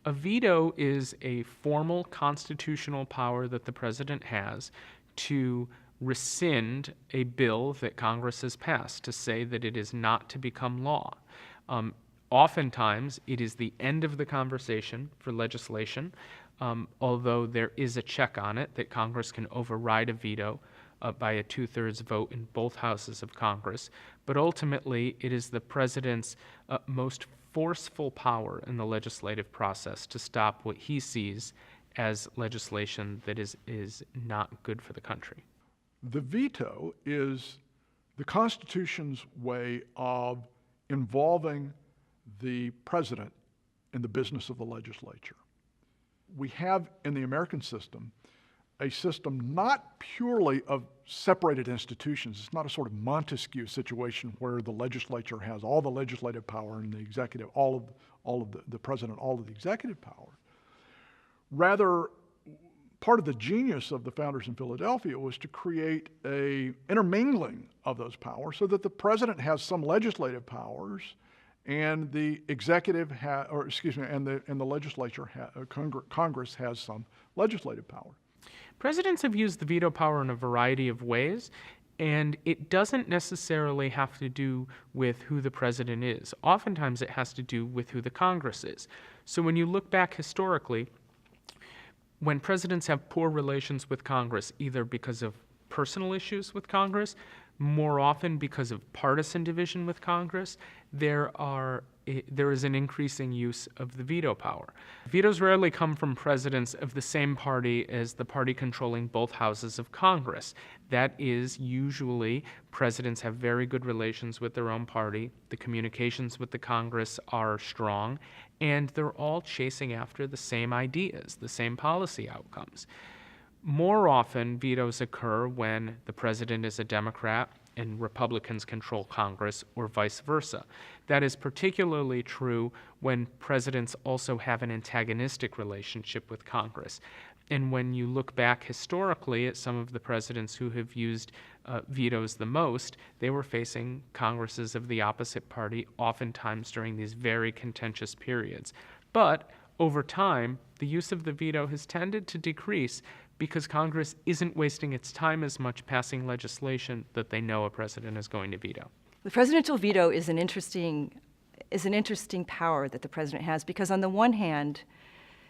A veto is a formal constitutional power that the president has to rescind a bill that Congress has passed, to say that it is not to become law. Oftentimes, it is the end of the conversation for legislation, although there is a check on it that Congress can override a veto by a 2/3 vote in both houses of Congress. But ultimately, it is the president's most forceful power in the legislative process to stop what he sees as legislation that is not good for the country. The veto is the Constitution's way of involving the president in the business of the legislature. We have in the American system a system not purely of separated institutions. It's not a sort of Montesquieu situation where the legislature has all the legislative power and the executive, all of the president, all of the executive power. Rather, part of the genius of the founders in Philadelphia was to create a intermingling of those powers so that the president has some legislative powers and the executive and the legislature, Congress has some legislative power. Presidents have used the veto power in a variety of ways, and it doesn't necessarily have to do with who the president is. Oftentimes it has to do with who the Congress is. So when you look back historically, when presidents have poor relations with Congress, either because of personal issues with Congress, more often because of partisan division with Congress, there is an increasing use of the veto power. Vetoes rarely come from presidents of the same party as the party controlling both houses of Congress. That is, usually, presidents have very good relations with their own party, the communications with the Congress are strong, and they're all chasing after the same ideas, the same policy outcomes. More often, vetoes occur when the president is a Democrat and Republicans control Congress, or vice versa. That is particularly true when presidents also have an antagonistic relationship with Congress. And when you look back historically at some of the presidents who have used vetoes the most, they were facing Congresses of the opposite party, oftentimes during these very contentious periods. But over time, the use of the veto has tended to decrease because Congress isn't wasting its time as much passing legislation that they know a president is going to veto. The presidential veto is an interesting power that the president has, because on the one hand,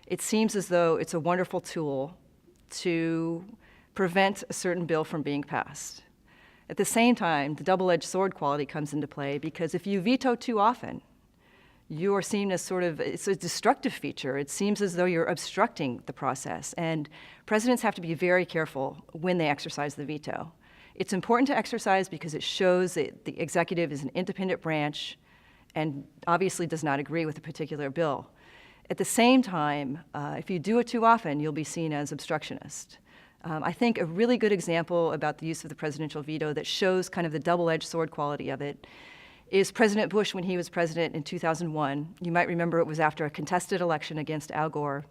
it seems as though it's a wonderful tool to prevent a certain bill from being passed. At the same time, the double-edged sword quality comes into play, because if you veto too often, you are seen as it's a destructive feature. It seems as though you're obstructing the process. And presidents have to be very careful when they exercise the veto. It's important to exercise because it shows that the executive is an independent branch and obviously does not agree with a particular bill. At the same time, if you do it too often, you'll be seen as obstructionist. I think a really good example about the use of the presidential veto that shows kind of the double-edged sword quality of it is President Bush when he was president in 2001. You might remember it was after a contested election against Al Gore.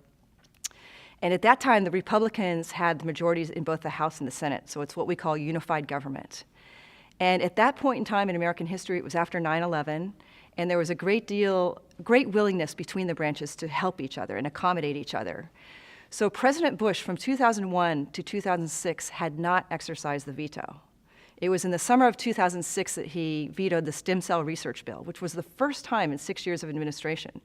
And at that time, the Republicans had the majorities in both the House and the Senate, so it's what we call unified government. And at that point in time in American history, it was after 9/11, and there was a great willingness between the branches to help each other and accommodate each other. So President Bush from 2001 to 2006 had not exercised the veto. It was in the summer of 2006 that he vetoed the stem cell research bill, which was the first time in 6 years of administration.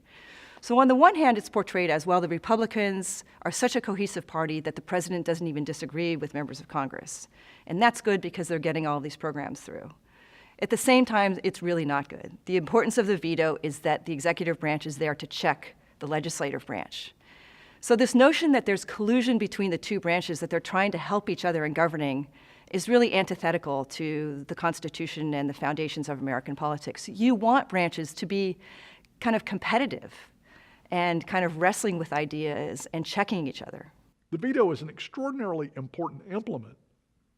So on the one hand, it's portrayed as, well, the Republicans are such a cohesive party that the president doesn't even disagree with members of Congress. And that's good because they're getting all of these programs through. At the same time, it's really not good. The importance of the veto is that the executive branch is there to check the legislative branch. So this notion that there's collusion between the two branches, that they're trying to help each other in governing, is really antithetical to the Constitution and the foundations of American politics. You want branches to be kind of competitive and kind of wrestling with ideas and checking each other. The veto is an extraordinarily important implement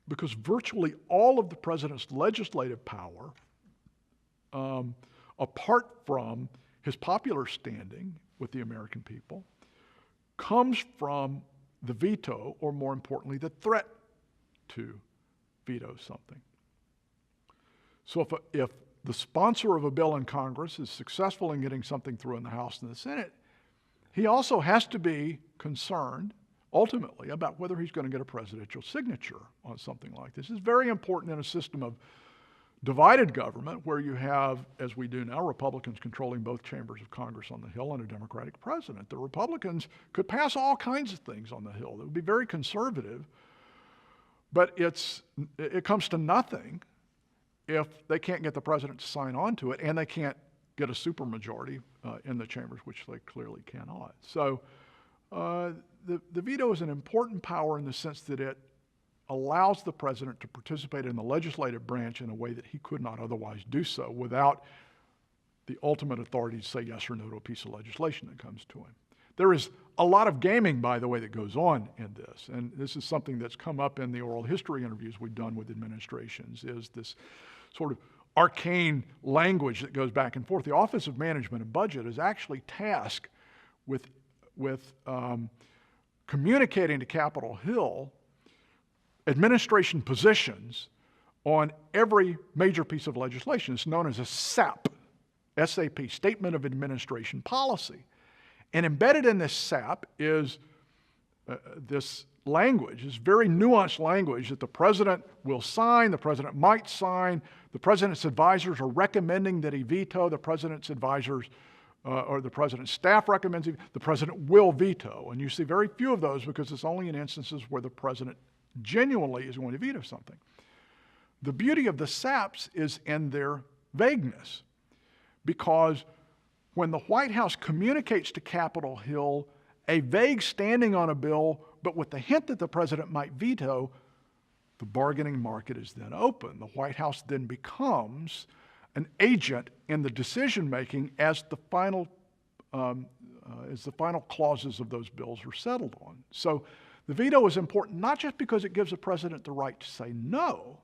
because virtually all of the president's legislative power, apart from his popular standing with the American people, comes from the veto, or more importantly, the threat to veto something. So if the sponsor of a bill in Congress is successful in getting something through in the House and the Senate, he also has to be concerned ultimately about whether he's going to get a presidential signature on something like this. It's very important in a system of divided government where you have, as we do now, Republicans controlling both chambers of Congress on the Hill and a Democratic president. The Republicans could pass all kinds of things on the Hill that would be very conservative, but it comes to nothing if they can't get the president to sign on to it and they can't get a supermajority in the chambers, which they clearly cannot. So the veto is an important power in the sense that it allows the president to participate in the legislative branch in a way that he could not otherwise do so without the ultimate authority to say yes or no to a piece of legislation that comes to him. There is a lot of gaming, by the way, that goes on in this, and this is something that's come up in the oral history interviews we've done with administrations, is this sort of arcane language that goes back and forth. The Office of Management and Budget is actually tasked with communicating to Capitol Hill administration positions on every major piece of legislation. It's known as a SAP, S-A-P, Statement of Administration Policy. And embedded in this SAP is this language, this very nuanced language that the president will sign, the president might sign, the president's advisors are recommending that he veto, the president's advisors or the president's staff recommends it, the president will veto. And you see very few of those because it's only in instances where the president genuinely is going to veto something. The beauty of the SAPs is in their vagueness, because when the White House communicates to Capitol Hill a vague standing on a bill, but with the hint that the president might veto, the bargaining market is then open. The White House then becomes an agent in the decision-making as the final clauses of those bills are settled on. So the veto is important not just because it gives the president the right to say no,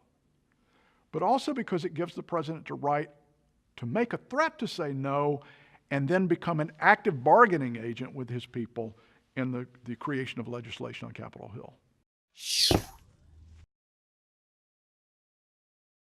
but also because it gives the president the right to make a threat to say no and then become an active bargaining agent with his people in the creation of legislation on Capitol Hill.